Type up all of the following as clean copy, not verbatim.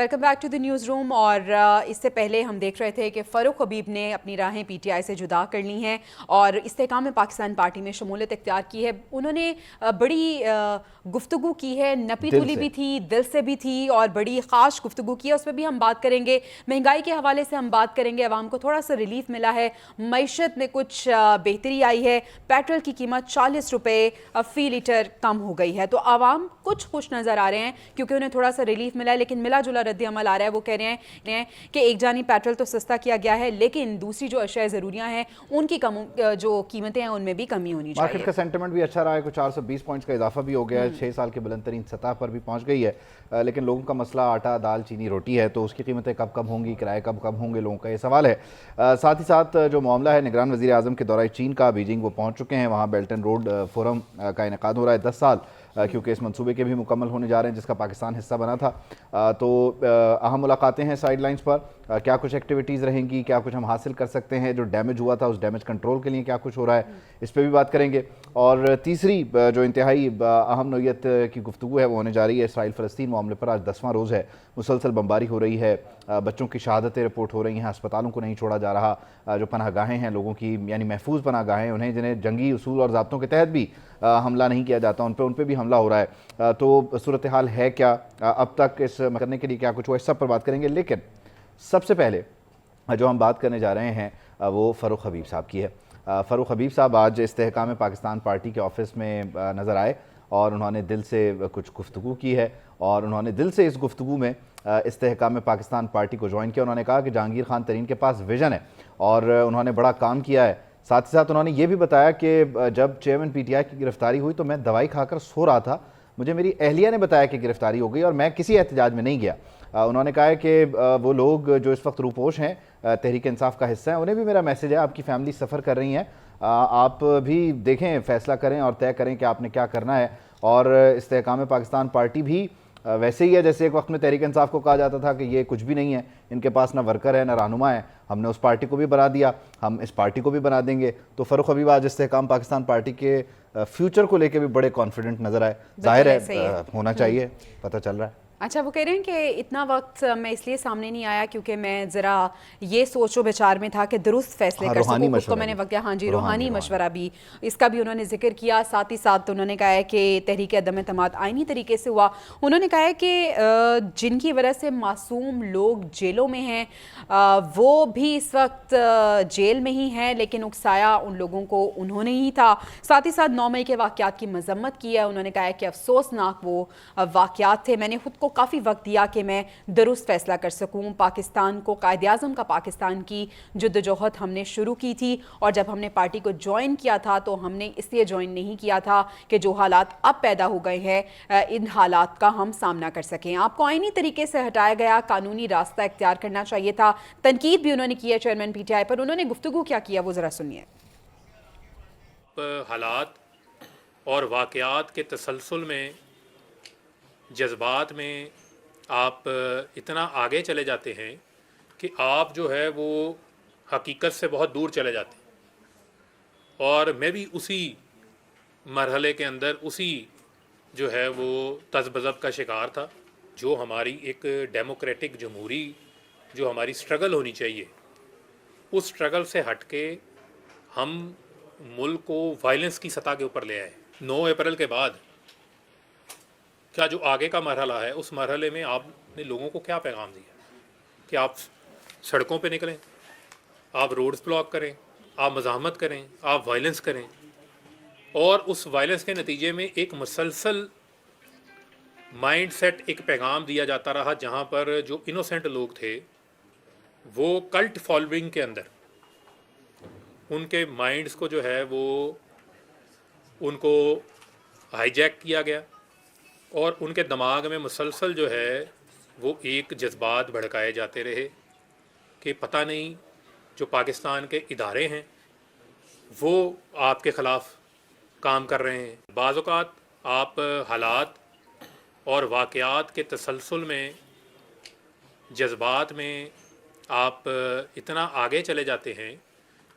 Welcome back to the newsroom. اور اس سے پہلے ہم دیکھ رہے تھے کہ فاروق حبیب نے اپنی راہیں پی ٹی آئی سے جدا کر لی ہیں اور استحکام پاکستان پارٹی میں شمولیت اختیار کی ہے. انہوں نے بڑی گفتگو کی ہے, نپی تلی بھی تھی, دل سے بھی تھی اور بڑی خاص گفتگو کی ہے. اس پہ بھی ہم بات کریں گے. مہنگائی کے حوالے سے ہم بات کریں گے. عوام کو تھوڑا سا ریلیف ملا ہے, معیشت میں کچھ بہتری آئی ہے, پیٹرول کی قیمت 40 روپے فی لیٹر کم ہو گئی ہے. تو عوام کچھ خوش نظر آ رہے ہیں کیونکہ انہیں تھوڑا سا ریلیف ملا ہے. لیکن ملا جلا رد عمل آ رہا ہے. وہ کہہ رہے ہیں کہ ایک جانب پیٹرول تو سستا کیا گیا ہے لیکن دوسری جو اشیاء ضروریاں ہیں ان کی جو قیمتیں ہیں ان میں بھی کمی ہونی چاہیے. مارکیٹ کا سینٹیمنٹ بھی اچھا رہا ہے, کچھ 420 پوائنٹس کا اضافہ بھی ہو گیا ہے, 6 سال کے بلند ترین سطح پر بھی پہنچ گئی ہے. لیکن لوگوں کا مسئلہ آٹا, دال, چینی, روٹی ہے, تو اس کی قیمتیں کب کم ہوں گی, کرائے کب کم ہوں گے, لوگوں کا یہ سوال ہے. ساتھ ہی ساتھ جو معاملہ ہے نگران وزیر اعظم کے دورہ چین کا, بیجنگ وہ پہنچ چکے ہیں. وہاں بیلٹ اینڈ روڈ فورم کا انعقاد ہو رہا ہے 10 سال, کیونکہ اس منصوبے کے بھی مکمل ہونے جا رہے ہیں جس کا پاکستان حصہ بنا تھا. تو اہم ملاقاتیں ہیں سائیڈ لائنز پر. کیا کچھ ایکٹیویٹیز رہیں گی, کیا کچھ ہم حاصل کر سکتے ہیں, جو ڈیمیج ہوا تھا اس ڈیمیج کنٹرول کے لیے کیا کچھ ہو رہا ہے, اس پہ بھی بات کریں گے. اور تیسری جو انتہائی اہم نوعیت کی گفتگو ہے وہ ہونے جا رہی ہے اسرائیل فلسطین معاملے پر. آج 10واں روز ہے, مسلسل بمباری ہو رہی ہے, بچوں کی شہادتیں رپورٹ ہو رہی ہیں, ہسپتالوں کو نہیں چھوڑا جا رہا. جو پناہ گاہیں ہیں لوگوں کی, یعنی محفوظ پناہ گاہیں, انہیں جنہیں جنگی اصول اور ضابطوں کے تحت بھی حملہ نہیں کیا جاتا, ان پہ بھی حملہ ہو رہا ہے. تو صورتحال ہے کیا, اب تک اس کرنے کے لیے کیا کچھ ہوا, اس سب پر بات کریں گے. لیکن سب سے پہلے جو ہم بات کرنے جا رہے ہیں وہ فاروق حبیب صاحب کی ہے. فاروق حبیب صاحب آج استحکام پاکستان پارٹی کے آفس میں نظر آئے اور انہوں نے دل سے کچھ گفتگو کی ہے, اور انہوں نے دل سے اس گفتگو میں استحکام پاکستان پارٹی کو جوائن کیا. انہوں نے کہا کہ جہانگیر خان ترین کے پاس ویژن ہے اور انہوں نے بڑا کام کیا ہے. ساتھ ہی ساتھ انہوں نے یہ بھی بتایا کہ جب چیئرمین پی ٹی آئی کی گرفتاری ہوئی تو میں دوائی کھا کر سو رہا تھا, مجھے میری اہلیہ نے بتایا کہ گرفتاری ہو گئی اور میں کسی احتجاج میں نہیں گیا. انہوں نے کہا ہے کہ وہ لوگ جو اس وقت روپوش ہیں, تحریک انصاف کا حصہ ہیں, انہیں بھی میرا میسیج ہے, آپ کی فیملی سفر کر رہی ہیں, آپ بھی دیکھیں, فیصلہ کریں اور طے کریں کہ آپ نے کیا کرنا ہے. اور استحکام پاکستان پارٹی بھی ویسے ہی ہے جیسے ایک وقت میں تحریک انصاف کو کہا جاتا تھا کہ یہ کچھ بھی نہیں ہے, ان کے پاس نہ ورکر ہے نہ رہنما ہے. ہم نے اس پارٹی کو بھی بنا دیا, ہم اس پارٹی کو بھی بنا دیں گے. تو فاروق حبیب آج استحکام پاکستان پارٹی کے فیوچر کو لے کے بھی بڑے کانفیڈنٹ نظر آئے. ظاہر ہے ہونا چاہیے, پتہ چل رہا ہے. اچھا, وہ کہہ رہے ہیں کہ اتنا وقت میں اس لیے سامنے نہیں آیا کیونکہ میں ذرا یہ سوچ و بچار میں تھا کہ درست فیصلے کر سکوں. خود کو میں نے وقت, ہاں جی, روحانی مشورہ بھی, اس کا بھی انہوں نے ذکر کیا. ساتھ ہی ساتھ انہوں نے کہا ہے کہ تحریک عدم اعتماد آئینی طریقے سے ہوا. انہوں نے کہا ہے کہ جن کی وجہ سے معصوم لوگ جیلوں میں ہیں وہ بھی اس وقت جیل میں ہی ہیں, لیکن اکسایا ان لوگوں کو انہوں نے ہی تھا. ساتھ ہی ساتھ 9 مئی کے واقعات کی مذمت کی ہے. انہوں نے کہا ہے کہ افسوسناک وہ واقعات تھے, میں نے خود کو کافی وقت دیا کہ میں درست فیصلہ کر سکوں. پاکستان کو, قائد اعظم کا پاکستان کی جدوجہد ہم نے شروع کی تھی, اور جب ہم نے پارٹی کو جوائن کیا تھا تو ہم نے اس لیے جوائن نہیں کیا تھا کہ جو حالات اب پیدا ہو گئے ہیں ان حالات کا ہم سامنا کر سکیں. آپ کو آئینی طریقے سے ہٹایا گیا, قانونی راستہ اختیار کرنا چاہیے تھا. تنقید بھی انہوں نے کی ہے چیئرمین پی ٹی آئی پر. انہوں نے گفتگو کیا کیا وہ ذرا سنیے. حالات اور واقعات کے تسلسل میں, جذبات میں آپ اتنا آگے چلے جاتے ہیں کہ آپ جو ہے وہ حقیقت سے بہت دور چلے جاتے ہیں. اور میں بھی اسی مرحلے کے اندر, اسی جو ہے وہ تذبذب کا شکار تھا. جو ہماری ایک ڈیموکریٹک جمہوری جو ہماری سٹرگل ہونی چاہیے, اس سٹرگل سے ہٹ کے ہم ملک کو وائلنس کی سطح کے اوپر لے آئے. 9 اپریل کے بعد کیا جو آگے کا مرحلہ ہے, اس مرحلے میں آپ نے لوگوں کو کیا پیغام دیا کہ آپ سڑکوں پہ نکلیں, آپ روڈز بلاک کریں, آپ مزاحمت کریں, آپ وائلنس کریں, اور اس وائلنس کے نتیجے میں ایک مسلسل مائنڈ سیٹ, ایک پیغام دیا جاتا رہا جہاں پر جو انوسینٹ لوگ تھے وہ کلٹ فالوئنگ کے اندر ان کے مائنڈز کو جو ہے وہ ان کو ہائی جیک کیا گیا, اور ان کے دماغ میں مسلسل جو ہے وہ ایک جذبات بھڑکائے جاتے رہے کہ پتہ نہیں جو پاکستان کے ادارے ہیں وہ آپ کے خلاف کام کر رہے ہیں. بعض اوقات آپ حالات اور واقعات کے تسلسل میں, جذبات میں آپ اتنا آگے چلے جاتے ہیں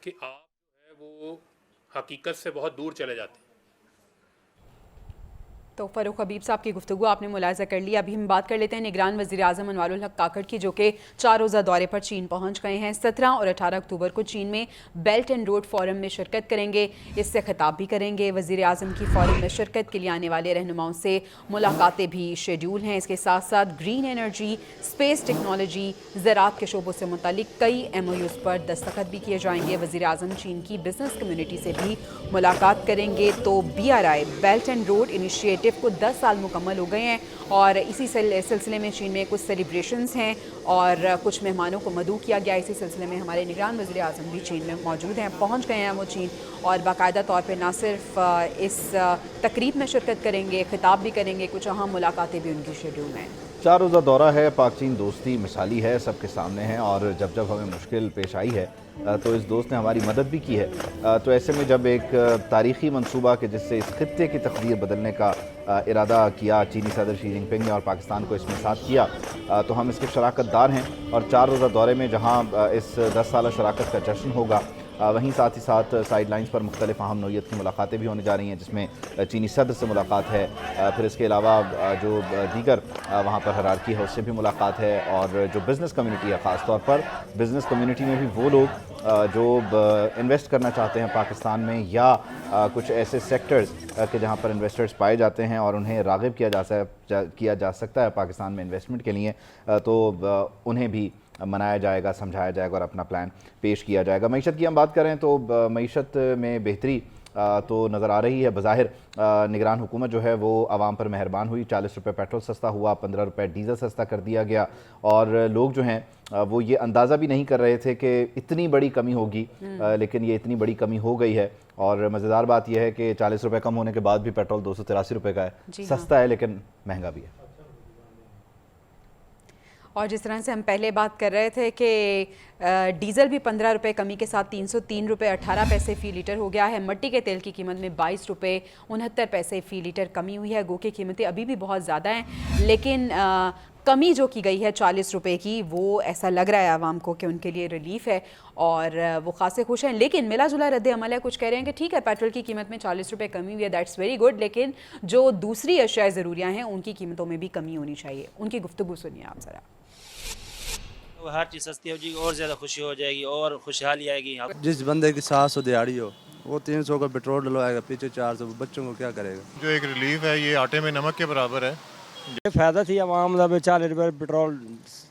کہ آپ جو ہے وہ حقیقت سے بہت دور چلے جاتے ہیں. तो फ़ारूक हबीब साहब की गुफ्तगू आपने मुलाहिज़ा कर लिया। अभी हम बात कर लेते हैं निगरान वज़ीर-ए-आज़म अनवारुल हक काकड़ की, जो कि 4 रोज़ा दौरे पर चीन पहुंच गए हैं। 17 और 18 अक्टूबर को चीन में बेल्ट एंड रोड फोरम में शिरकत करेंगे, इससे खिताब भी करेंगे। वज़ीर-ए-आज़म की फोरम में शिरकत के लिए आने वाले रहनुमाओं से मुलाकातें भी शेड्यूल हैं। इसके साथ साथ ग्रीन एनर्जी, स्पेस टेक्नोलॉजी, ज़राअत के शोबों से मुतालिक कई MOUs पर दस्तखत भी किए जाएंगे। वज़ीर-ए-आज़म चीन की बिज़नेस कम्युनिटी से भी मुलाकात करेंगे। तो BRI belt and road initiative को 10 साल मुकम्मल हो गए हैं और इसी सिलसिले में चीन में कुछ सेलिब्रेशंस हैं और कुछ मेहमानों को मदऊ किया गया। इसी सिलसिले में हमारे निगरान वज़ीर-ए-आज़म भी चीन में मौजूद हैं, पहुंच गए हैं वो चीन, और बाकायदा तौर पे ना सिर्फ इस तकरीब में शिरकत करेंगे, खिताब भी करेंगे, कुछ अहम मुलाकातें भी उनकी शेड्यूल में हैं। 4 रोज़ा दौरा है। पाक चीन दोस्ती मिसाली है, सबके सामने है, और जब जब हमें मुश्किल पेश आई है तो इस दोस्त ने हमारी मदद भी की है। तो ऐसे में जब एक तारीख़ी मंसूबा के जिससे इस खित्ते की तकदीर बदलने का इरादा किया चीनी सदर शी जिनपिंग ने और पाकिस्तान को इसमें साथ किया, तो हम इसके शराकतदार हैं। और 4 रोज़ा दौरे में जहाँ इस 10 साल शराकत का जश्न होगा, वहीं साथ ही साथ साइड लाइन्स पर मुख्तलिफ अहम नौइयत की मुलाकातें भी होने जा रही हैं, जिसमें चीनी सदर से मुलाकात है, फिर इसके अलावा जो दीगर वहाँ पर हरारकी है उससे भी मुलाकात है, और जो बिज़नेस कम्युनिटी है, ख़ास तौर पर बिज़नेस कम्युनिटी में भी वो लोग जो इन्वेस्ट करना चाहते हैं पाकिस्तान में, या कुछ ऐसे सेक्टर्स के जहाँ पर इन्वेस्टर्स पाए जाते हैं और उन्हें राग़िब किया जा सकता है पाकिस्तान में इन्वेस्टमेंट के लिए, तो उन्हें भी मनाया जाएगा, समझाया जाएगा और अपना प्लान पेश किया जाएगा। मईशत की हम बात करें तो मईशत में बेहतरी तो नज़र आ रही है। बज़ाहिर निगरान हुकूमत जो है वो आवाम पर मेहरबान हुई, 40 रुपये पेट्रोल सस्ता हुआ, 15 रुपये डीज़ल सस्ता कर दिया गया, और लोग जो हैं वो ये अंदाज़ा भी नहीं कर रहे थे कि इतनी बड़ी कमी होगी, लेकिन ये इतनी बड़ी कमी हो गई है। और मज़ेदार बात यह है कि 40 रुपये कम होने के बाद भी पेट्रोल 283 रुपये का है, सस्ता है लेकिन महंगा भी है। और जिस तरह से हम पहले बात कर रहे थे कि डीज़ल भी 15 रुपये कमी के साथ 303 रुपये 18 पैसे फ़ी लीटर हो गया है। मट्टी के तेल की कीमत में 22 रुपये 69 पैसे फ़ी लीटर कमी हुई है। गो की कीमतें अभी भी बहुत ज़्यादा हैं, लेकिन कमी जो की गई है 40 रुपये की, वो ऐसा लग रहा है आवाम को कि उनके लिए रिलीफ है और वो खासे खुश हैं। लेकिन मिला जुला रद्द अमल है, कुछ कह रहे हैं कि ठीक है पेट्रोल की कीमत में 40 रुपये कमी हुई है, दैट्स वेरी गुड, लेकिन जो दूसरी अशिया ज़रूरियाँ हैं उनकी कीमतों में भी कमी होनी चाहिए। उनकी गुफ्तगू सुनिए आप ज़रा। हर चीज़ सस्ती हो जाएगी और ज़्यादा खुशी हो जाएगी और खुशहाली आएगी। जिस बंदे की 700 दिहाड़ी हो वो 300 का पेट्रोल डलवाएगा, पीछे 400, बच्चों को क्या करेगा। जो एक रिलीफ है ये आटे में नमक के बराबर है। ये फ़ायदा थी आवाम का, 40 रुपये पेट्रोल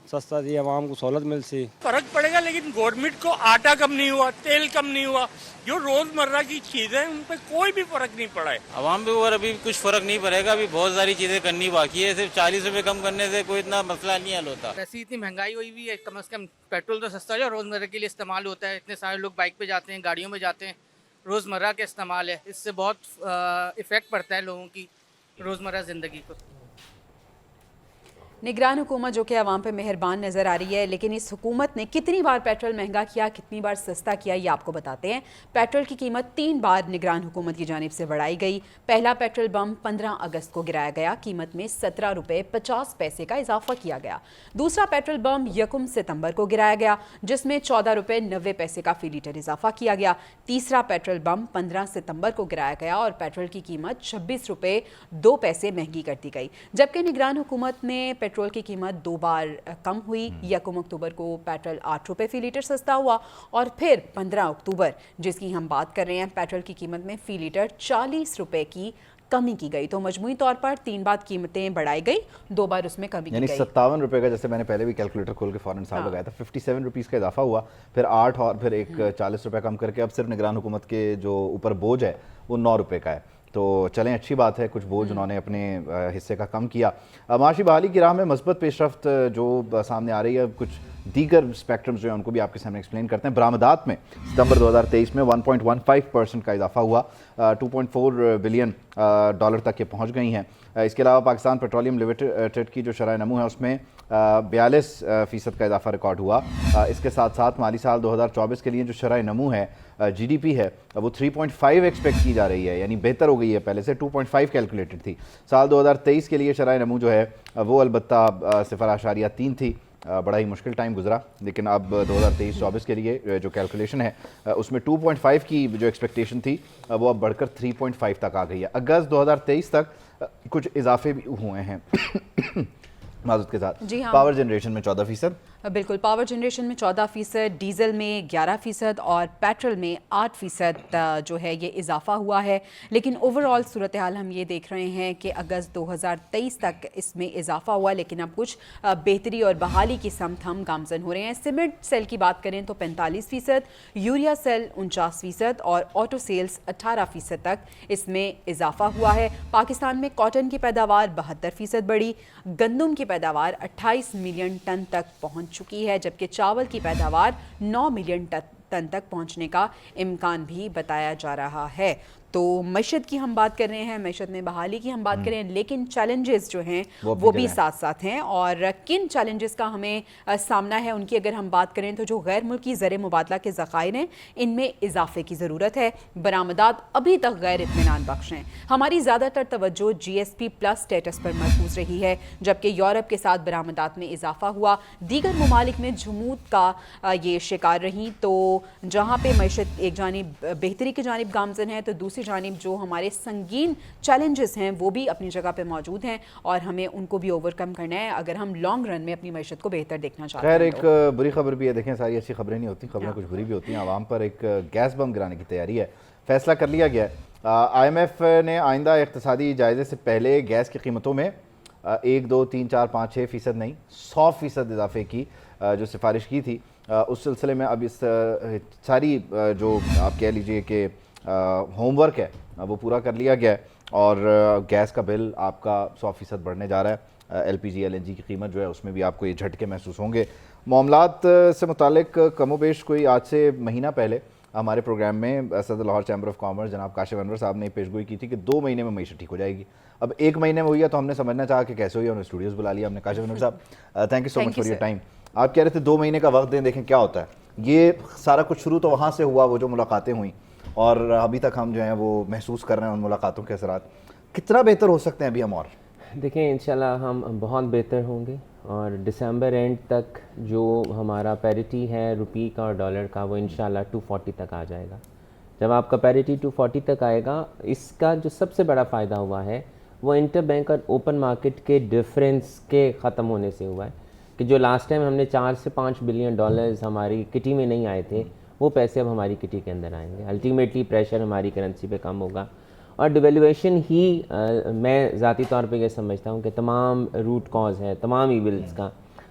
सस्ता थी, आवाम को सहूलत मिल सी। फर्क पड़ेगा, लेकिन गवर्नमेंट को आटा कम नहीं हुआ, तेल कम नहीं हुआ, जो रोजमर्रा की चीजें उन पर कोई भी फर्क नहीं पड़ा है। आवाम पे ऊपर अभी कुछ फर्क नहीं पड़ेगा, अभी बहुत सारी चीज़ें करनी बाकी है। सिर्फ 40 रुपये कम करने से कोई इतना मसला नहीं हल होता। वैसे इतनी महंगाई हुई भी है, कम से कम पेट्रोल तो सस्ता है, रोजमर्रा के लिए इस्तेमाल होता है। इतने सारे लोग बाइक पे जाते हैं, गाड़ियों में जाते हैं, रोजमर्रा के इस्तेमाल है, इससे बहुत इफेक्ट पड़ता है लोगों की रोजमर्रा जिंदगी को। निगरान हुकूमत जो कि आवाम पे मेहरबान नज़र आ रही है, लेकिन इस हुकूमत ने कितनी बार पेट्रोल महंगा किया, कितनी बार सस्ता किया, ये आपको बताते हैं। पेट्रोल की कीमत 3 बार निगरान हुकूमत की जानिब से बढ़ाई गई। पहला पेट्रोल बम 15 अगस्त को गिराया गया, कीमत में 17 रुपये 50 पैसे का इजाफा किया गया। दूसरा पेट्रोल बम 1 सितंबर को गिराया गया, जिसमें 14 रुपये 90 पैसे का फ़ी लीटर इजाफा किया गया। तीसरा पेट्रोल बम 15 सितंबर को गिराया गया और पेट्रोल की कीमत 26 रुपये 2 पैसे महंगी कर दी गई। जबकि निगरान हुकूमत ने पेट्रोल की कीमत 2 बार कम हुई। 1 अक्टूबर को पेट्रोल 8 रुपये फ़ी लीटर सस्ता हुआ और फिर 15 अक्टूबर जिसकी हम बात कर रहे हैं, पेट्रोल की कीमत में फ़ी लीटर 40 रुपये की कमी की गई। तो मजमूई तौर पर 3 बार कीमतें बढ़ाई गई, 2 बार उसमें कमी की गई। 57 रुपये का, जैसे मैंने पहले भी कैलकुलेटर खोल के फ़ौरन हिसाब लगाया था, 57 रुपीज़ का इजाफा हुआ, फिर 8 और फिर एक 40 रुपये कम करके अब सिर्फ निगरान हुकूमत के जो ऊपर बोझ है वो 9 रुपये का है। तो चलें, अच्छी बात है, कुछ बोझ उन्होंने अपने हिस्से का कम किया। माशी बहाली की राह में मस्बत पेशरफ्त जो सामने आ रही है, कुछ दीगर स्पेक्ट्रम्स जो हैं उनको भी आपके सामने एक्सप्लेन करते हैं। बरामदात में सितंबर 2023 में 1.15% का इजाफा हुआ, 2.4 बिलियन डॉलर तक ये पहुंच गई हैं। इसके अलावा पाकिस्तान पेट्रोलियम लिमिटेड की जो शरह नमू है उसमें 42% का इजाफा रिकॉर्ड हुआ। इसके साथ साथ माली साल 2024 के लिए जो शरह नमू है, GDP है, वो 3.5 एक्सपेक्ट की जा रही है, यानी बेहतर हो गई है, पहले से 2.5 कैलकुलेटेड थी। साल 2023 के लिए शरह नमू जो है वो अलबत्ता 0.3 थी। बड़ा ही मुश्किल टाइम गुजरा, लेकिन अब 2023-24 के लिए जो कैलकुलेशन है उसमें 2.5 की जो एक्सपेक्टेशन थी वो अब बढ़कर 3.5 तक आ गई है। अगस्त 2023 तक कुछ इजाफे भी हुए हैं माजूद के साथ। जी हाँ। पावर जनरेशन में 14%, बिल्कुल, पावर जनरेशन में 14%, डीजल में 11% और पेट्रोल में 8% जो है ये इजाफा हुआ है। लेकिन ओवरऑल सूरत हाल हम ये देख रहे हैं कि अगस्त 2023 तक इसमें इजाफा हुआ, लेकिन अब कुछ बेहतरी और बहाली की समत हम गामजन हो रहे हैं। सीमेंट सेल की बात करें तो 45%, यूरिया सेल 49% और ऑटो सेल्स 18% तक इसमें इजाफा हुआ है। पाकिस्तान में कॉटन की पैदावार 72% बढ़ी, गंदम की पैदावार 28 मिलियन टन तक पहुंच चुकी है, जबकि चावल की पैदावार 9 मिलियन टन तक पहुंचने का इम्कान भी बताया जा रहा है। तो मईशत की हम बात कर रहे हैं, मईशत में बहाली की हम बात कर रहे हैं, लेकिन चैलेंजेस जो हैं वो भी साथ साथ हैं। और किन चैलेंजेस का हमें सामना है उनकी अगर हम बात करें तो जो गैर मुल्की ज़र मुबादला के ज़खायर हैं इनमें इजाफे की ज़रूरत है। बरामदात अभी तक गैर इत्मीनान बख्श हैं। हमारी ज़्यादातर तवज्जो GSP प्लस स्टेटस पर मरकूज रही है, जबकि यूरोप के साथ बरामदात में इजाफा हुआ। दीगर ममालिक में जमूद का ये शिकार रही। तो जहाँ पे मईशत एक जानिब बेहतरी की जानिब गामजन है तो दूसरी जानिब जो हमारे संगीन चैलेंजेस हैं वो भी अपनी जगह पे मौजूद हैं और हमें उनको भी ओवरकम करना है अगर हम लॉन्ग रन में अपनी मईशत को बेहतर देखना चाहते हैं। खैर एक बुरी खबर भी है, देखें सारी अच्छी खबरें नहीं होती, खबरें कुछ बुरी भी होती हैं। आवाम पर एक गैस बम गिराने की तैयारी है, फैसला कर लिया गया है। IMF ने आइंदा इक़्तिसादी जायज़े से पहले गैस की कीमतों में 1, 2, 3, 4, 5, 6% नहीं 100% इजाफे की जो सिफारिश की थी, उस सिलसिले में अब इस सारी जो आप कह लीजिए कि होमवर्क है वो पूरा कर लिया गया है और गैस का बिल आपका 100% बढ़ने जा रहा है। LPG LNG की कीमत जो है उसमें भी आपको ये झटके महसूस होंगे। मामलात से मुतालिक कमोबेश कोई आज से महीना पहले हमारे प्रोग्राम में सदर लाहौर चैम्बर ऑफ कॉमर्स जनाब काशिफ अनवर साहब ने पेशगोई की थी कि 2 महीने में मईशत ठीक हो जाएगी। अब 1 महीने में हुई है तो हमने समझना चाहा कि कैसे हुई है, उन्होंने स्टूडियोज़ बुला लिया। हमने काशिफ अनवर साहब thank you so much for your time. आप कह रहे थे 2 महीने का वक्त दें, देखें क्या होता है। ये सारा कुछ शुरू तो वहाँ से हुआ, वो जो मुलाकातें हुई और अभी तक हम जो हैं वो महसूस कर रहे हैं उन मुलाकातों के असरात। कितना बेहतर हो सकते हैं अभी हम? और देखें इंशाल्लाह हम बहुत बेहतर होंगे और दिसंबर एंड तक जो हमारा पैरिटी है रुपये का और डॉलर का वो इंशाल्लाह 240 तक आ जाएगा। जब आपका पैरिटी 240 तक आएगा, इसका जो सबसे बड़ा फ़ायदा हुआ है वो इंटर बैंक और ओपन मार्केट के डिफरेंस के ख़त्म होने से हुआ है कि जो लास्ट टाइम हमने 4 से 5 बिलियन डॉलर्स हमारी किटी में नहीं आए थे वो पैसे अब हमारी किटी के अंदर आएंगे। अल्टीमेटली प्रेशर हमारी करेंसी पे कम होगा और डिवेल्यूएशन ही मैं ज़ाती तौर पे ये समझता हूँ कि तमाम रूट कॉज है तमाम ईविल्स का।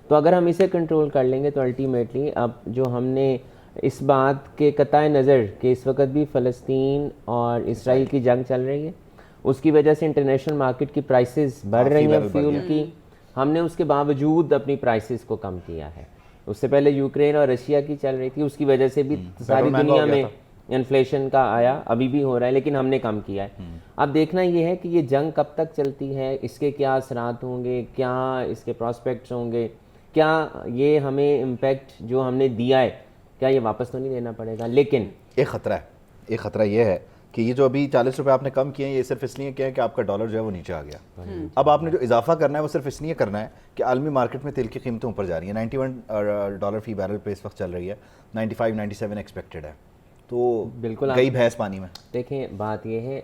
तो अगर हम इसे कंट्रोल कर लेंगे तो अल्टीमेटली अब जो हमने इस बात के कताए नज़र कि इस वक्त भी फ़लस्तीन और इसराइल की जंग चल रही है, उसकी वजह से इंटरनेशनल मार्केट की प्राइसेस बढ़ रही हैं फ्यूल की, हमने उसके बावजूद अपनी प्राइसेस को कम किया है। उससे पहले यूक्रेन और रशिया की चल रही थी, उसकी वजह से भी सारी दुनिया में इन्फ्लेशन का आया, अभी भी हो रहा है, लेकिन हमने कम किया है। अब देखना ये है कि ये जंग कब तक चलती है, इसके क्या असरात होंगे, क्या इसके प्रॉस्पेक्ट्स होंगे, क्या ये हमें इम्पेक्ट जो हमने दिया है क्या ये वापस तो नहीं देना पड़ेगा। लेकिन एक ख़तरा ये है कि ये जो अभी 40 रुपये आपने कम किए हैं ये सिर्फ इसलिए किया है कि आपका डॉलर जो है वो नीचे आ गया। अब आपने जो इजाफा करना है वो सिर्फ इसलिए करना है कि आलमी मार्केट में तेल की कीमतें ऊपर जा रही हैं। $91 फी बैरल पे इस वक्त चल रही है, 95-97 एक्सपेक्टेड है, तो बिल्कुल गई भैंस पानी में। देखें बात ये है,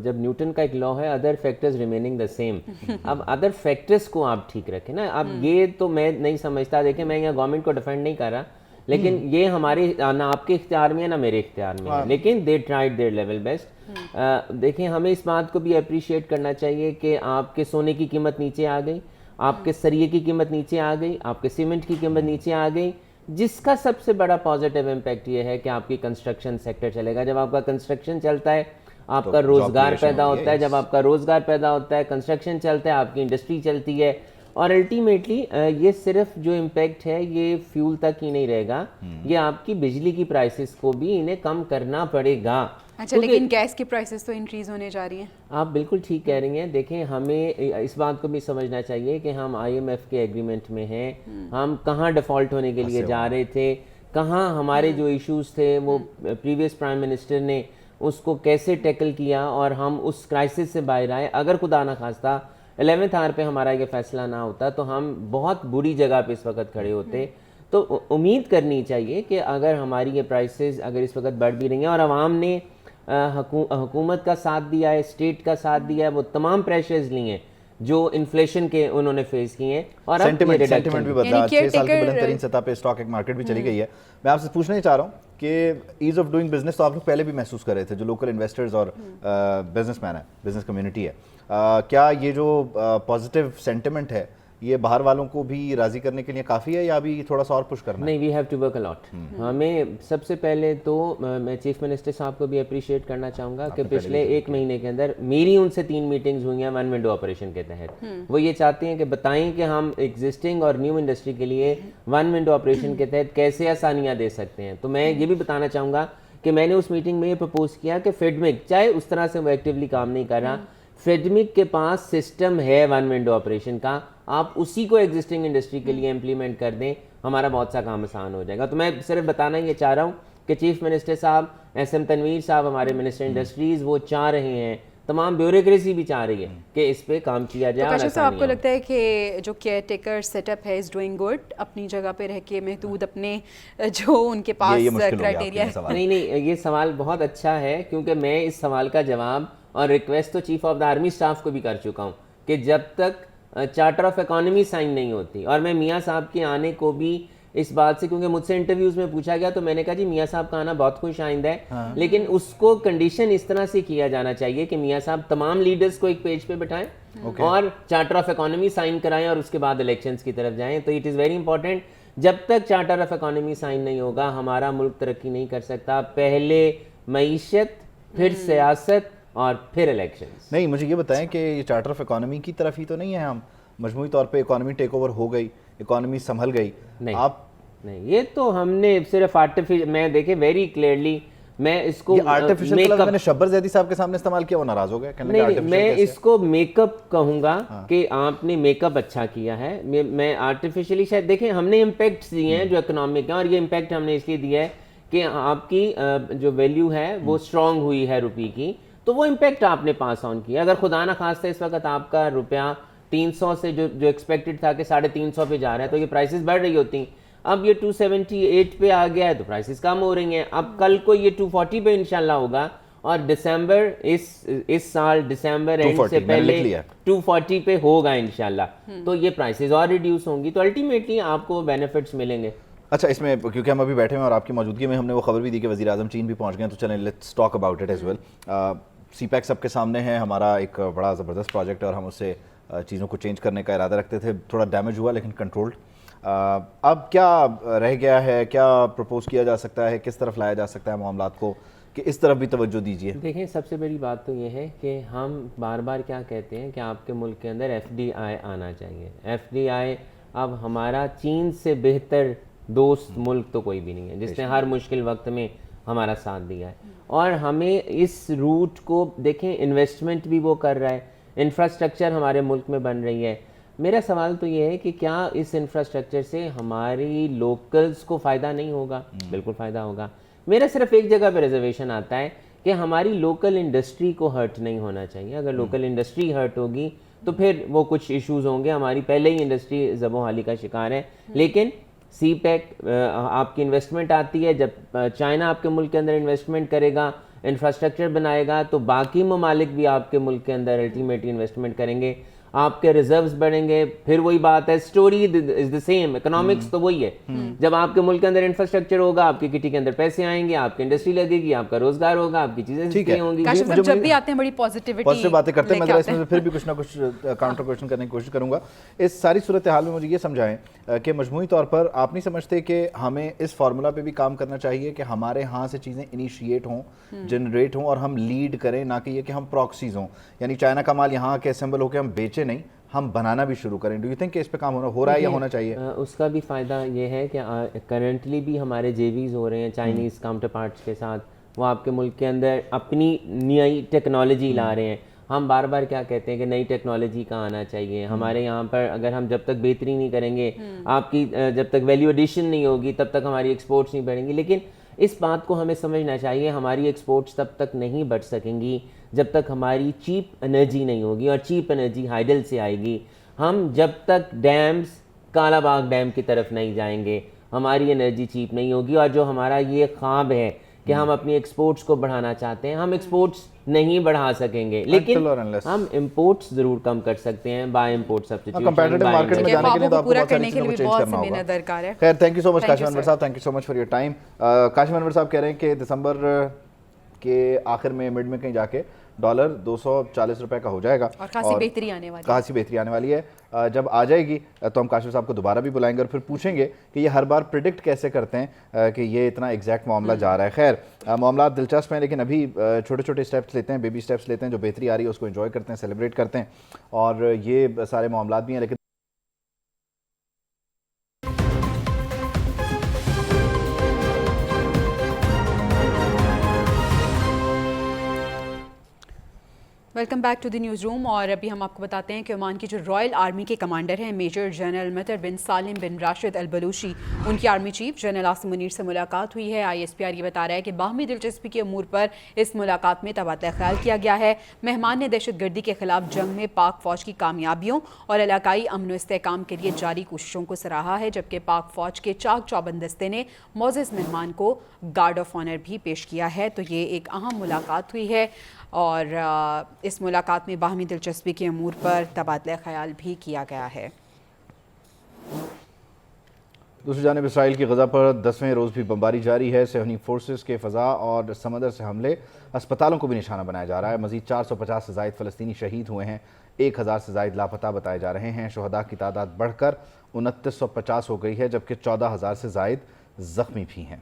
जब न्यूटन का एक लॉ है other factors remaining the same, अब अदर फैक्टर्स को आप ठीक रखें ना। अब ये तो मैं नहीं समझता, देखें मैं यहाँ गवर्नमेंट को डिफेंड नहीं कर रहा, लेकिन ये हमारे ना आपके इख्तियार में है ना मेरे इख्तियार में है, लेकिन they tried their level best. देखें हमें इस बात को भी अप्रिशिएट करना चाहिए कि आपके सोने की कीमत नीचे आ गई, आपके सरिये की कीमत नीचे आ गई, आपके सीमेंट की कीमत नीचे आ गई, जिसका सबसे बड़ा पॉजिटिव इम्पैक्ट ये है कि आपकी कंस्ट्रक्शन सेक्टर चलेगा। जब आपका कंस्ट्रक्शन चलता है आपका रोज़गार पैदा होता है, जब आपका रोज़गार पैदा होता है कंस्ट्रक्शन चलता है, आपकी इंडस्ट्री चलती है और अल्टीमेटली ये सिर्फ जो इम्पैक्ट है ये फ्यूल तक ही नहीं रहेगा, ये आपकी बिजली की प्राइसेस को भी इन्हें कम करना पड़ेगा। अच्छा, लेकिन गैस की प्राइसेस तो इंक्रीज होने जा रही हैं। आप बिल्कुल ठीक कह रही हैं। देखें हमें इस बात को भी समझना चाहिए कि हम IMF के एग्रीमेंट में हैं, हम कहाँ डिफ़ॉल्ट होने के लिए जा रहे थे, कहाँ हमारे जो इश्यूज थे वो प्रीवियस प्राइम मिनिस्टर ने उसको कैसे टैकल किया और हम उस क्राइसिस से बाहर आए। अगर खुदा ना खास्ता 11th आवर पे हमारा ये फैसला ना होता तो हम बहुत बुरी जगह पे इस वक्त खड़े होते। तो उम्मीद करनी चाहिए कि अगर हमारी ये प्राइसेस अगर इस वक्त बढ़ भी रही हैं और आवाम ने حکومت کا ساتھ دیا ہے, اسٹیٹ کا ساتھ دیا ہے, وہ تمام پریشرز لیے ہیں جو انفلیشن کے انہوں نے فیس کیے ہیں, اور اب سینٹیمنٹ بھی بدلا, 6 سال کی بلند ترین سطح پہ اسٹاک مارکیٹ بھی چلی گئی ہے. میں آپ سے پوچھنا ہی چاہ رہا ہوں کہ ایز آف ڈوئنگ بزنس تو آپ لوگ پہلے بھی محسوس کر رہے تھے, جو لوکل انویسٹرز اور بزنس مین ہیں, بزنس کمیونٹی ہے, کیا یہ جو پازیٹیو سینٹیمنٹ ہے یہ باہر والوں کو بھی راضی کرنے کے لیے کافی ہے یا ابھی تھوڑا سا اور پش کرنا ہے؟ نہیں, we have to work a lot. ہمیں سب سے پہلے تو میں چیف منسٹر صاحب کو بھی اپریشیٹ کرنا چاہوں گا کہ پچھلے 1 مہینے کے اندر میری ان سے 3 میٹنگز ہوئی ہیں ون ونڈو آپریشن کے تحت. وہ یہ چاہتے ہیں کہ بتائیں کہ ہم ایگزسٹنگ اور نیو انڈسٹری کے لیے ون ونڈو آپریشن کے تحت کیسے آسانیاں دے سکتے ہیں. تو میں یہ بھی بتانا چاہوں گا کہ میں نے اس میٹنگ میں یہ پرپوز کیا کہ فیڈمک, چاہے اس طرح سے وہ ایکٹیولی کام نہیں کر رہا, فیڈمک کے پاس سسٹم ہے ون ونڈو آپریشن کا, آپ اسی کو ایگزسٹنگ انڈسٹری کے لیے امپلیمنٹ کر دیں, ہمارا بہت سا کام آسان ہو جائے گا. تو میں صرف بتانا یہ چاہ رہا ہوں کہ چیف منسٹر صاحب, ایس ایم تنویر صاحب ہمارے منسٹر انڈسٹریز, وہ چاہ رہے ہیں, تمام بیوروکریسی بھی چاہ رہی ہے کہ اس پہ کام کیا جائے. کاشف صاحب, آپ کو لگتا ہے کہ جو کیئر ٹیکر سیٹ اپ ہے از ڈوئنگ گڈ, اپنی جگہ پہ رہ کے محدود اپنے جو ان کے پاس کرائٹیریا ہے؟ نہیں, یہ سوال بہت اچھا ہے, کیونکہ میں اس سوال کا جواب اور ریکویسٹ تو chief of the army staff کو بھی کر چکا ہوں کہ جب تک چارٹر آف اکانومی سائن نہیں ہوتی, اور میں میاں صاحب کے آنے کو بھی اس بات سے, کیونکہ مجھ سے انٹرویوز میں پوچھا گیا تو میں نے کہا جی میاں صاحب کا آنا بہت خوش آئند ہے, لیکن اس کو کنڈیشن اس طرح سے کیا جانا چاہیے کہ میاں صاحب تمام لیڈرز کو ایک پیج پہ بٹھائیں اور چارٹر آف اکانومی سائن کرائیں اور اس کے بعد الیکشنز کی طرف جائیں. تو اٹ از ویری امپورٹنٹ, جب تک چارٹر آف اکانومی سائن نہیں ہوگا ہمارا ملک ترقی نہیں کر سکتا. پہلے معیشت, پھر سیاست, اور پھر الیکشنز. نہیں, مجھے یہ بتائیں کہ یہ چارٹر آف اکانومی کی طرف ہی تو نہیں ہے ہم, مجموعی طور پہ اکانومی ٹیک اوور ہو گئی, اکانومی سنبھل گئی. آپ نہیں, یہ تو ہم نے صرف آرٹیفیشل, میں دیکھیں ویری کلیئرلی میں اس کو آرٹیفیشل لفظ میں نے شبر زیدی صاحب کے سامنے استعمال کیا, وہ ناراض ہو گئے. نہیں, میں اس کو میک اپ کہوں گا کہ آپ نے میک اپ اچھا کیا ہے. میں آرٹیفیشلی شاید, دیکھیں ہم نے امپیکٹس دیے ہیں جو اکنامک ہیں, اور یہ امپیکٹ ہم نے اس لیے دیا ہے کہ آپ کی جو ویلیو ہے وہ اسٹرانگ ہوئی ہے روپی کی, تو وہ امپیکٹ آپ نے پاس آن کیا. اگر خدا نہ خواستہ اس وقت آپ کا روپیہ 300 سے جو ایکسپیکٹڈ تھا کہ 350 پہ جا رہا ہے, تو یہ پرائسز بڑھ رہی ہوتی. اب یہ 278 پہ آ گیا ہے تو پرائسز کم ہو رہی ہیں. اب کل کو یہ 240 پہ انشاءاللہ ہوگا, اور دسمبر اس سال دسمبر اینڈ سے پہلے 240 پہ ہوگا انشاءاللہ, تو یہ پرائسز اور ریڈیوس ہوں گی, تو الٹیمیٹلی آپ کو بینیفٹس ملیں گے. اچھا, اس میں کیونکہ ہم ابھی بیٹھے ہیں اور آپ کی موجودگی میں ہم نے وہ خبر بھی دی کہ وزیر اعظم چین بھی پہنچ گئے ہیں, تو چلیں let's talk about it as well. CPEC سب کے سامنے ہے, ہمارا ایک بڑا زبردست پروجیکٹ ہے اور ہم اس سے چیزوں کو چینج کرنے کا ارادہ رکھتے تھے. تھوڑا ڈیمیج ہوا لیکن کنٹرولڈ. اب کیا رہ گیا ہے, کیا پروپوز کیا جا سکتا ہے, کس طرف لایا جا سکتا ہے معاملات کو, کہ اس طرف بھی توجہ دیجیے؟ دیکھیں, سب سے بڑی بات تو یہ ہے کہ ہم بار بار کیا کہتے ہیں کہ آپ کے ملک کے اندر FDI آنا چاہیے. FDI, اب ہمارا چین سے بہتر دوست ملک تو کوئی بھی نہیں ہے جس نے ہر مشکل وقت میں ہمارا ساتھ دیا ہے, اور ہمیں اس روٹ کو دیکھیں, انویسٹمنٹ بھی وہ کر رہا ہے, انفراسٹرکچر ہمارے ملک میں بن رہی ہے. میرا سوال تو یہ ہے کہ کیا اس انفراسٹرکچر سے ہماری لوکلز کو فائدہ نہیں ہوگا؟ بالکل فائدہ ہوگا. میرا صرف ایک جگہ پہ ریزرویشن آتا ہے کہ ہماری لوکل انڈسٹری کو ہرٹ نہیں ہونا چاہیے. اگر لوکل انڈسٹری ہرٹ ہوگی تو پھر وہ کچھ ایشوز ہوں گے. ہماری پہلے ہی انڈسٹری زب و حالی کا شکار ہے. لیکن سی پیک آپ کی انویسٹمنٹ آتی ہے, جب چائنا آپ کے ملک کے اندر انویسٹمنٹ کرے گا, انفراسٹرکچر بنائے گا, تو باقی ممالک بھی آپ کے ملک کے اندر الٹیمیٹلی انویسٹمنٹ کریں گے, آپ کے ریزروز بڑھیں گے. پھر وہی بات ہے, story is the same, economics تو وہی ہے. جب آپ کے ملک کے اندر انفراسٹرکچر ہوگا, آپ کی کٹی کے اندر پیسے آئیں گے, آپ کی انڈسٹری لگے گی, آپ کا روزگار ہوگا, آپ کی چیزیں سستی ہوں گی. جب بھی آتے ہیں بڑی پازیٹیوٹی باتیں کرتے ہیں, میں اس میں پھر بھی کچھ نہ کچھ کاؤنٹر کویشچن کرنے کی کوشش کروں گا. اس ساری صورتحال میں مجھے یہ سمجھائیں کہ مجموعی طور پر آپ نہیں سمجھتے کہ ہمیں اس فارمولا پہ بھی کام کرنا چاہیے کہ ہمارے ہاں سے چیزیں انیشیٹ ہوں, جنریٹ ہوں, اور ہم لیڈ کریں, نہ کہ یہ کہ ہم پراکسیز ہوں, یعنی چائنا کا مال یہاں کے اسمبل ہو کے ہم بیچے نہیں, ہم بنانا بھی شروع کریں. ڈو یو تھنک کہ اس پہ کام ہو رہا ہے یا ہونا چاہیے؟ اس کا بھی فائدہ یہ ہے کہ کرنٹلی بھی ہمارے JVs ہو رہے ہیں چائنیز کاؤنٹر پارٹس کے ساتھ, وہ آپ کے ملک کے اندر اپنی نئی ٹیکنالوجی لا رہے ہیں. ہم بار بار کیا کہتے ہیں کہ نئی ٹیکنالوجی کا آنا چاہیے ہمارے یہاں پر. اگر ہم جب تک بہتری نہیں کریں گے, آپ کی جب تک ویلیو ایڈیشن نہیں ہوگی, تب تک ہماری ایکسپورٹس نہیں بڑھیں گی. لیکن اس بات کو ہمیں سمجھنا چاہیے, ہماری ایکسپورٹس تب تک نہیں بڑھ سکیں گی جب تک ہماری چیپ انرجی نہیں ہوگی, اور چیپ انرجی ہائیڈل سے آئے گی. ہم جب تک ڈیمز, کالا باغ ڈیم کی طرف نہیں جائیں گے, ہماری انرجی چیپ نہیں ہوگی. اور جو ہمارا یہ خواب ہے, کہ ہم اپنی ایکسپورٹس کو بڑھانا چاہتے ہیں. ہم ایکسپورٹس نہیں بڑھا سکیں گے لیکن ہم امپورٹس ضرور کم کر سکتے ہیں by import substitution. Competitive market میں جانے کے لیے تو آپ کو پورا بہت ساری کرنے کے چیزوں لیے کو بھی چینج بہت کرنا سی ہوگا. محنت درکار ہے. خیر thank you so much Thank you, Kashif Anwar sir. صاحب, thank you so much for your time. Kashif Anwar صاحب کہہ رہے ہیں کہ دسمبر کے آخر میں مڈ میں کہیں جا کے ڈالر 240 روپے کا ہو جائے گا اور خاصی بہتری آنے والی ہے. خاصی بہتری آنے والی ہے. جب آ جائے گی تو ہم کاشف صاحب کو دوبارہ بھی بلائیں گے اور پھر پوچھیں گے کہ یہ ہر بار پریڈکٹ کیسے کرتے ہیں کہ یہ اتنا ایگزیکٹ معاملہ جا رہا ہے. خیر معاملات دلچسپ ہیں لیکن ابھی چھوٹے چھوٹے اسٹیپس لیتے ہیں, بیبی اسٹیپس لیتے ہیں, جو بہتری آ رہی ہے اس کو انجوائے کرتے ہیں, سیلیبریٹ کرتے ہیں, اور یہ سارے معاملات بھی ہیں. لیکن welcome back to the newsroom. اور ابھی ہم آپ کو بتاتے ہیں کہ عمان کی جو رائل آرمی کے کمانڈر ہیں میجر جنرل مطر بن سالم بن راشد البلوچی, ان کی army chief general Asim Munir سے ملاقات ہوئی ہے. ISPR یہ بتا رہا ہے کہ باہمی دلچسپی کے امور پر اس ملاقات میں تبادلہ خیال کیا گیا ہے. مہمان نے دہشت گردی کے خلاف جنگ میں پاک فوج کی کامیابیوں اور علاقائی امن و استحکام کے لیے جاری کوششوں کو سراہا ہے, جبکہ پاک فوج کے چاق چوبند دستے نے معزز مہمان کو گارڈ آف آنر بھی پیش کیا ہے. تو یہ ایک اہم ملاقات ہوئی ہے اور اس ملاقات میں باہمی دلچسپی کے امور پر تبادلہ خیال بھی کیا گیا ہے. دوسری جانب اسرائیل کی غزہ پر 10ویں روز بھی بمباری جاری ہے. صہیونی فورسز کے فضا اور سمندر سے حملے اسپتالوں کو بھی نشانہ بنایا جا رہا ہے. مزید 450 سے زائد فلسطینی شہید ہوئے ہیں, 1000 سے زائد لاپتہ بتائے جا رہے ہیں. شہداء کی تعداد بڑھ کر 2950 ہو گئی ہے, جبکہ 14000 سے زائد زخمی بھی ہیں.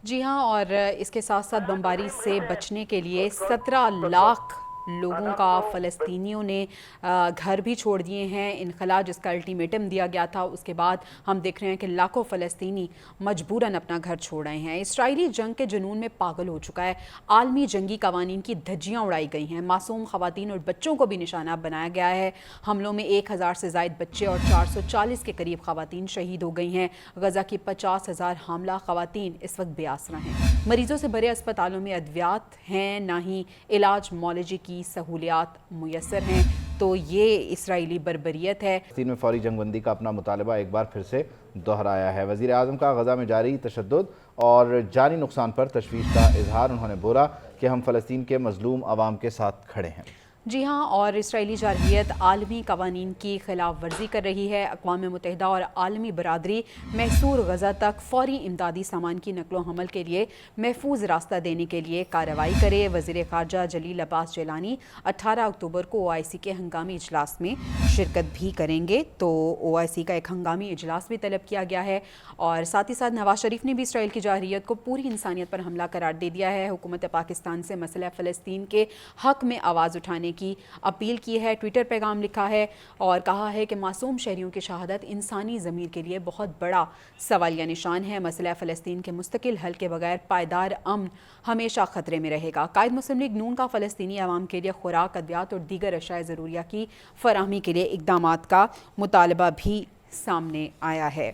جی ہاں, اور اس کے ساتھ ساتھ بمباری سے بچنے کے لیے 17 لاکھ لوگوں کا فلسطینیوں نے گھر بھی چھوڑ دیے ہیں. انخلا جس کا الٹیمیٹم دیا گیا تھا, اس کے بعد ہم دیکھ رہے ہیں کہ لاکھوں فلسطینی مجبوراً اپنا گھر چھوڑ رہے ہیں. اسرائیلی جنگ کے جنون میں پاگل ہو چکا ہے. عالمی جنگی قوانین کی دھجیاں اڑائی گئی ہیں. معصوم خواتین اور بچوں کو بھی نشانہ بنایا گیا ہے. حملوں میں 1000 سے زائد بچے اور 440 کے قریب خواتین شہید ہو گئی ہیں. غزہ کی 50,000 حاملہ خواتین اس وقت بے آسرا ہیں. مریضوں سے بھرے اسپتالوں میں ادویات ہیں, نہ ہی علاج معالجے کی سہولیات میسر ہیں. تو یہ اسرائیلی بربریت ہے. فلسطین میں فوری جنگ بندی کا اپنا مطالبہ ایک بار پھر سے دہرایا ہے. وزیر اعظم کا غزہ میں جاری تشدد اور جانی نقصان پر تشویش کا اظہار. انہوں نے بولا کہ ہم فلسطین کے مظلوم عوام کے ساتھ کھڑے ہیں. جی ہاں, اور اسرائیلی جارحیت عالمی قوانین کی خلاف ورزی کر رہی ہے. اقوام متحدہ اور عالمی برادری محصور غزہ تک فوری امدادی سامان کی نقل و حمل کے لیے محفوظ راستہ دینے کے لیے کارروائی کرے. وزیر خارجہ جلیل عباس جیلانی 18 اکتوبر کو OIC کے ہنگامی اجلاس میں شرکت بھی کریں گے. تو OIC کا ایک ہنگامی اجلاس بھی طلب کیا گیا ہے. اور ساتھ ہی ساتھ نواز شریف نے بھی اسرائیل کی جارحیت کو پوری انسانیت پر حملہ قرار دے دیا ہے. حکومت پاکستان سے مسئلہ فلسطین کے حق میں آواز اٹھانے کی اپیل کی ہے. ٹویٹر پیغام لکھا ہے اور کہا ہے کہ معصوم شہریوں کی شہادت انسانی ضمیر کے لیے بہت بڑا سوالیہ نشان ہے. مسئلہ فلسطین کے مستقل حل کے بغیر پائیدار امن ہمیشہ خطرے میں رہے گا. قائد مسلم لیگ نون کا فلسطینی عوام کے لیے خوراک, ادویات اور دیگر اشیاء ضروریہ کی فراہمی کے لیے اقدامات کا مطالبہ بھی سامنے آیا ہے.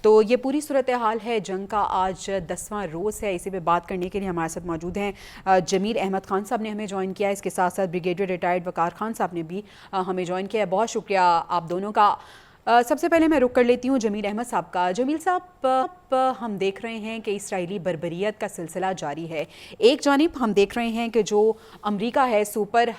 تو یہ پوری صورتحال ہے. جنگ کا آج 10واں روز ہے. اسی پہ بات کرنے کے لیے ہمارے ساتھ موجود ہیں جمیل احمد خان صاحب نے ہمیں جوائن کیا ہے. اس کے ساتھ ساتھ بریگیڈیئر ریٹائرڈ وقار خان صاحب نے بھی ہمیں جوائن کیا ہے. بہت شکریہ آپ دونوں کا. سب سے پہلے میں رک کر لیتی ہوں جمیل احمد صاحب کا. جمیل صاحب, ہم دیکھ رہے ہیں کہ اسرائیلی بربریت کا سلسلہ جاری ہے. ایک جانب ہم دیکھ رہے ہیں کہ جو امریکہ ہے سپر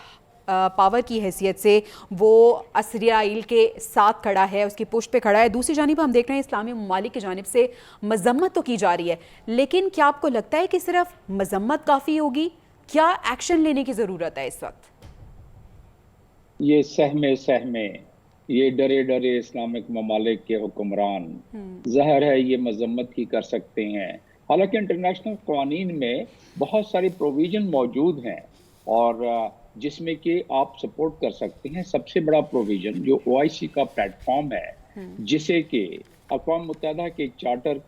پاور کی حیثیت سے وہ اسرائیل کے ساتھ کھڑا ہے, اس کی پشت پہ کھڑا ہے. دوسری جانب ہم دیکھ رہے ہیں اسلامی ممالک کی جانب سے مذمت تو کی جا رہی ہے, لیکن کیا آپ کو لگتا ہے کہ صرف مذمت کافی ہوگی؟ کیا ایکشن لینے کی ضرورت ہے اس وقت؟ یہ سہمے یہ ڈرے ڈرے اسلامک ممالک کے حکمران ظاہر ہے یہ مذمت ہی کر سکتے ہیں. حالانکہ انٹرنیشنل قوانین میں بہت ساری پروویژن موجود ہیں اور جس میں کہ آپ سپورٹ کر سکتے ہیں. سب سے بڑا پروویژن جو OIC کا پلیٹ فارم ہے, جسے کہ اقوام متحدہ کے چارٹر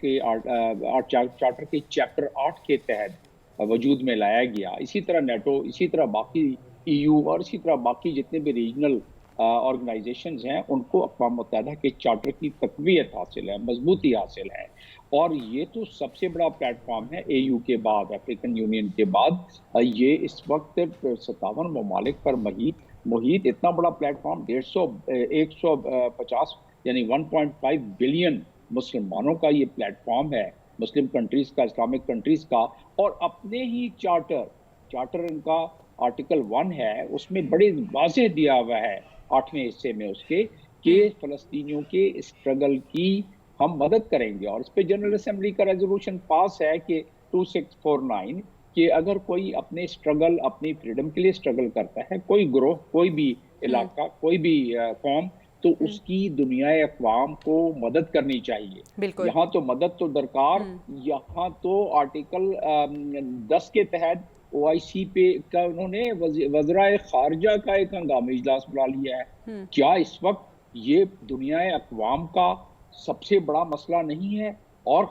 کے چیپٹر 8 کے تحت وجود میں لایا گیا. اسی طرح نیٹو, اسی طرح باقی EU اور اسی طرح باقی جتنے بھی ریجنل آرگنائزیشنز ہیں, ان کو اقوام متحدہ کے چارٹر کی تقویت حاصل ہے, مضبوطی حاصل ہے. اور یہ تو سب سے بڑا پلیٹ فارم ہے AU کے بعد, افریقن یونین کے بعد. یہ اس وقت 57 ممالک پر محیط اتنا بڑا پلیٹ فارم, 150 یعنی 1.5 بلین مسلمانوں کا یہ پلیٹ فارم ہے मुस्लिम कंट्रीज का, इस्लामिक कंट्रीज का, और अपने ही चार्टर इनका आर्टिकल 1 है, उसमें बड़े वाज़ेह दिया हुआ है 8वें हिस्से में उसके कि फ़लस्तीनियों के स्ट्रगल की हम मदद करेंगे। और इस पे जनरल असेंबली का रेजोल्यूशन पास है कि 2649 कि अगर कोई अपने स्ट्रगल, अपनी फ्रीडम के लिए स्ट्रगल करता है, कोई ग्रोह, कोई भी इलाका, कोई भी कौम, तो उसकी दुनियाए अक़वाम को मदद करनी चाहिए। यहाँ तो मदद तो दरकार, यहाँ तो आर्टिकल 10 के तहत OIC पे का उन्होंने वज़राए ख़ारजा का एक हंगामी इजलास बुला लिया है। क्या इस वक्त ये दुनियाए अक़वाम का सबसे बड़ा मसला नहीं है और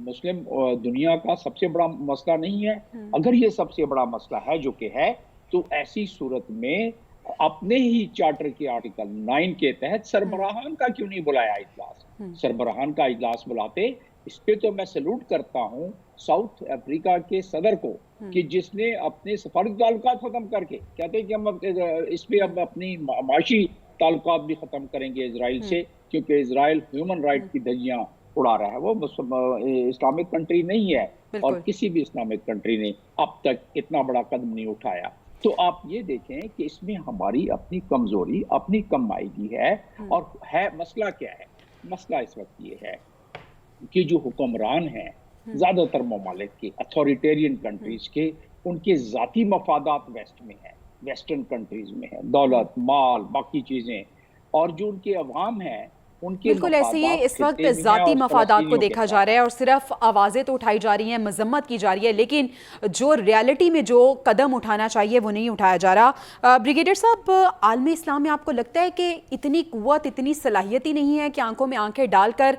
मुस्लिम दुनिया का सबसे बड़ा मसला नहीं है? अगर ये सबसे बड़ा मसला है, जो कि है, तो ऐसी सूरत में अपने ही चार्टर के आर्टिकल 9 के तहत सरबराहान का क्यों नहीं बुलाया इजलास? सरबराहान का इजलास बुलाते। इस पे तो मैं सैल्यूट करता हूँ साउथ अफ्रीका के सदर को कि जिसने अपने सफारती ताल्लुकात खत्म करके, कहते हैं कि हम इस पे अब अपनी माशी ताल्लुकात भी खत्म करेंगे इजराइल से, क्योंकि इजराइल ह्यूमन राइट की धज्जियां उड़ा रहा है। वो इस्लामिक कंट्री नहीं है और किसी भी इस्लामिक कंट्री ने अब तक इतना बड़ा कदम नहीं उठाया। तो आप ये देखें कि इसमें हमारी अपनी कमजोरी, अपनी कमाईगी है। और है मसला क्या है? मसला इस वक्त ये है कि जो हुक्मरान हैं ज्यादातर ममालिक के, अथॉरिटेरियन कंट्रीज के, उनके जाती मफादात वेस्ट में है, वेस्टर्न कंट्रीज में है, दौलत, माल, बाकी चीजें, और जो उनके अवाम हैं उनके बिल्कुल ऐसे ही इस वक्त ज़ाती मफादात को देखा जा रहा है और सिर्फ आवाज़ें तो उठाई जा रही हैं, मजम्मत की जा रही है, लेकिन जो रियलिटी में जो कदम उठाना चाहिए वो नहीं उठाया जा रहा। ब्रिगेडियर साहब, आलमी इस्लाम में आपको लगता है कि इतनी कुव्वत, इतनी सलाहियत ही नहीं है कि आंखों में आंखें डालकर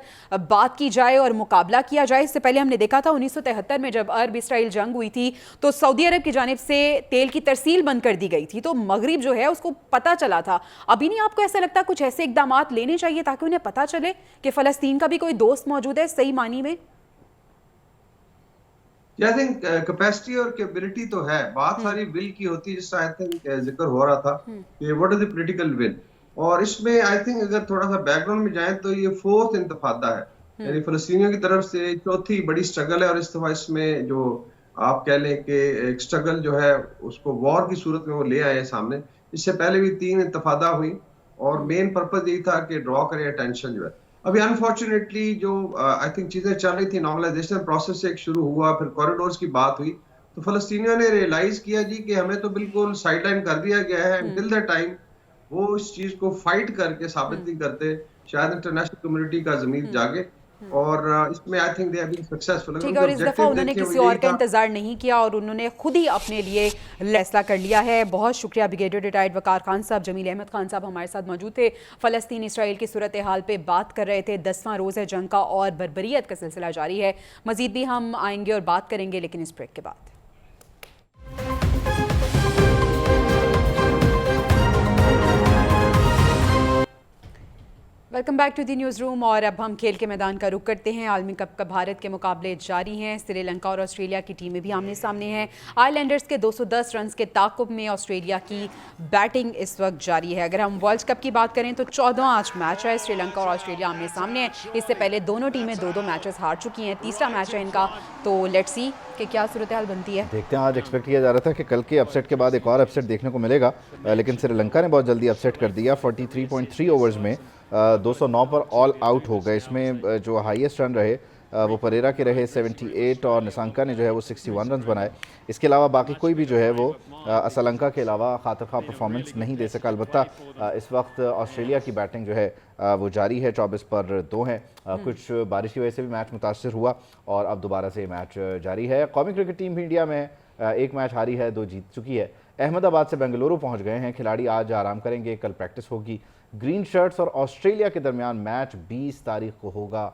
बात की जाए और मुकाबला किया जाए? इससे पहले हमने देखा था 1973 में जब अरब इसराइल जंग हुई थी तो सऊदी अरब की जानिब से तेल की तरसील बंद कर दी गई थी, तो मगरिब जो है उसको पता चला था। अभी नहीं आपको ऐसा लगता कुछ ऐसे इकदाम लेने चाहिए ताकि उन्हें पता चले कि फलस्तीन का भी कोई दोस्त मौजूद है सही मानी में? आई थिंक कैपेसिटी और कैपेबिलिटी तो है, बात सारी विल की होती है, जिससे आई थिंक जिक्र हो रहा था कि what is the political will. और इसमें आई थिंक अगर थोड़ा सा बैकग्राउंड में जाएं तो ये 4th इंतफादा है, यानी फलस्तीनियों की तरफ से 4थी बड़ी स्ट्रगल है। और इस दफा इसमें जो आप कह लें कि एक स्ट्रगल जो है उसको वॉर की सूरत में वो ले आए सामने। इससे पहले भी 3 इंतफादा हुई और मेन पर्पस यही था कि ड्रॉ करें अटेंशन जो है। अभी अनफॉर्चुनेटली जो आई थिंक चीजें चल रही थी, नॉर्मलाइजेशन प्रोसेस से एक शुरू हुआ, फिर कॉरिडोर्स की बात हुई, तो फलस्तीनियों ने रियलाइज किया जी कि हमें तो बिल्कुल साइडलाइन कर दिया गया है। टिल द टाइम वो इस चीज को फाइट करके साबित नहीं करते, शायद इंटरनेशनल कम्युनिटी का ज़मीर जागे। और इसमें I think they have been successful. ठीक है, और इस दफा उन्होंने किसी और का इंतजार नहीं किया और उन्होंने खुद ही अपने लिए फैसला कर लिया है। बहुत शुक्रिया ब्रिगेडियर रिटायर्ड वकार खान साहब। जमील अहमद खान साहब हमारे साथ मौजूद थे, फलस्तीन इसराइल की सूरत हाल पे बात कर रहे थे। 10वां रोज़ है जंग का और बर्बरियत का सिलसिला जारी है। मजीद भी हम आएंगे और बात करेंगे, लेकिन इस ब्रेक के बाद। Welcome back to the newsroom. और अब हम खेल के मैदान का रुख करते हैं। आलमी कप का भारत के मुकाबले जारी हैं। श्रीलंका और ऑस्ट्रेलिया की टीमें भी आमने सामने हैं। आइलैंडर्स के 210 रन के ताक़ुब में ऑस्ट्रेलिया की बैटिंग इस वक्त जारी है। अगर हम वर्ल्ड कप की बात करें तो 14वां आज मैच है। श्रीलंका और ऑस्ट्रेलिया आमने सामने हैं। इससे पहले दोनों टीमें 2-2 मैचेस हार चुकी हैं। तीसरा मैच है इनका, तो लेट्स सी कि क्या सूरत हाल बनती है। देखते हैं। आज एक्सपेक्ट किया जा रहा था कि कल के अपसेट के बाद एक और अपसेट देखने को मिलेगा, लेकिन श्रीलंका ने बहुत जल्दी अपसेट कर दिया। 43.3 ओवर्स में 209 पर ऑल आउट हो गए। इसमें जो हाईएस्ट रन रहे वो परेरा के रहे 78 और निसांका ने जो है वो 61 रन बनाए। इसके अलावा बाकी कोई भी जो है वो असलंका के अलावा खातिर खा परफॉर्मेंस नहीं दे सका। अलबत्ता इस वक्त ऑस्ट्रेलिया की बैटिंग जो है वो जारी है, 24 पर 2 हैं। कुछ बारिश की वजह से भी मैच मुतासर हुआ और अब दोबारा से मैच जारी है। कौमी क्रिकेट टीम भी इंडिया में एक मैच हारी है, 2 जीत चुकी है। अहमदाबाद से बेंगलुरु पहुंच गए हैं खिलाड़ी। आज आराम करेंगे, कल प्रैक्टिस होगी। ग्रीन शर्ट्स और ऑस्ट्रेलिया के दरमियान मैच 20 तारीख को होगा,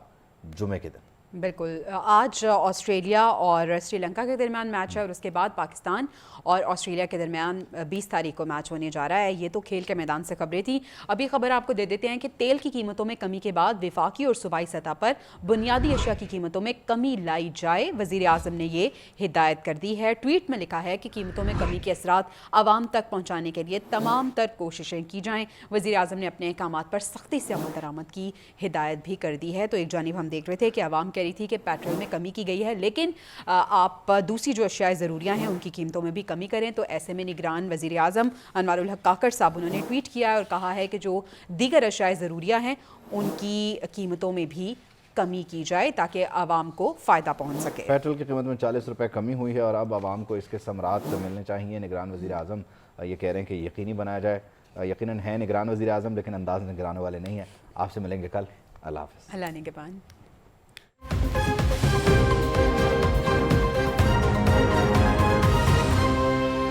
जुमे के दिन। बिल्कुल, आज ऑस्ट्रेलिया और श्रीलंका के दरमियान मैच है और उसके बाद पाकिस्तान और ऑस्ट्रेलिया के दरमियान 20 तारीख को मैच होने जा रहा है। ये तो खेल के मैदान से खबरें थी। अभी खबर आपको दे देते हैं कि तेल की कीमतों में कमी के बाद वफाकी और सूबाई सतह पर बुनियादी अशिया की कीमतों में कमी लाई जाए। वज़ीर आज़म ने ये हिदायत कर दी है। ट्वीट में लिखा है कि कीमतों में कमी के असरात आवाम तक पहुँचाने के लिए तमाम तर कोशिशें की जाएँ। वज़ीर आज़म ने अपने अहकामात पर सख्ती से अमल दरामद की हिदायत भी कर दी है। तो एक जानिब हम देख रहे थे कि आवाम कह रही थी कि पेट्रोल में कमी की गई है, लेकिन आप दूसरी जो अशियाए ज़रूरियाँ हैं उनकी कीमतों में भी कमी करें। तो ऐसे में निगरान वज़ीर आज़म अनवारुल हक काकड़ साहब उन्होंने ट्वीट किया और कहा है कि जो दीगर अशियाए ज़रूरियाँ हैं उनकी कीमतों में भी कमी की जाए ताकि आवाम को फ़ायदा पहुंच सके। पेट्रोल की कीमत में 40 रुपए कमी हुई है और अब आवाम को इसके समरात मिलने चाहिए। निगरान वज़ीर आज़म ये कह रहे हैं कि यकीनी बनाया जाए। यकीनन है निगरान वज़ीर आज़म, लेकिन अंदाज़ निगरानों वाले नहीं हैं। आपसे मिलेंगे कल। अल्लाह हाफ़िज़। अल्लाह ने के बाद।